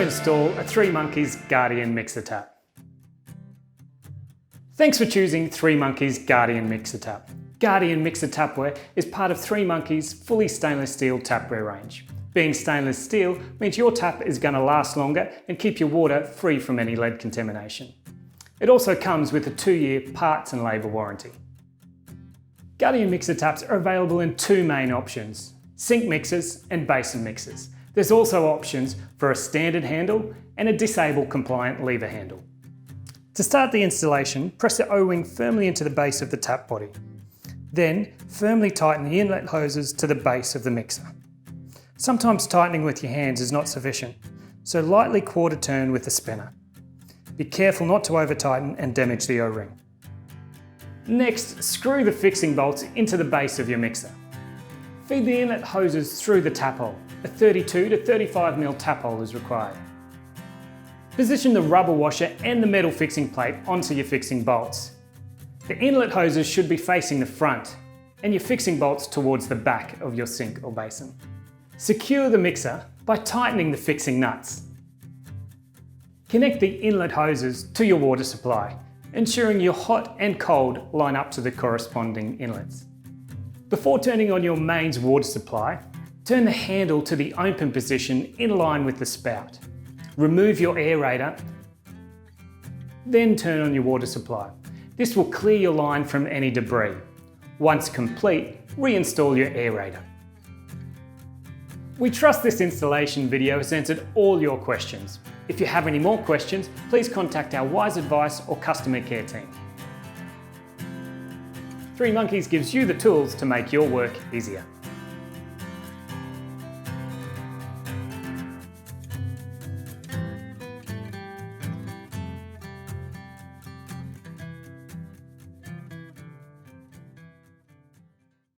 install a 3monkeez Guardian Mixer Tap. Thanks for choosing 3monkeez Guardian Mixer Tap. Guardian Mixer Tapware is part of 3monkeez fully stainless steel tapware range. Being stainless steel means your tap is going to last longer and keep your water free from any lead contamination. It also comes with a 2-year parts and labour warranty. Guardian Mixer Taps are available in two main options: sink mixers and basin mixers. There's also options for a standard handle and a disable compliant lever handle. To start the installation, press the O-ring firmly into the base of the tap body. Then firmly tighten the inlet hoses to the base of the mixer. Sometimes tightening with your hands is not sufficient, so lightly quarter turn with the spinner. Be careful not to over tighten and damage the O-ring. Next, screw the fixing bolts into the base of your mixer. Feed the inlet hoses through the tap hole. A 32 to 35mm tap hole is required. Position the rubber washer and the metal fixing plate onto your fixing bolts. The inlet hoses should be facing the front and your fixing bolts towards the back of your sink or basin. Secure the mixer by tightening the fixing nuts. Connect the inlet hoses to your water supply, ensuring your hot and cold line up to the corresponding inlets. Before turning on your mains water supply, turn the handle to the open position in line with the spout. Remove your aerator, then turn on your water supply. This will clear your line from any debris. Once complete, reinstall your aerator. We trust this installation video has answered all your questions. If you have any more questions, please contact our wiseadvise or customer care team. 3monkeez gives you the tools to make your work easier.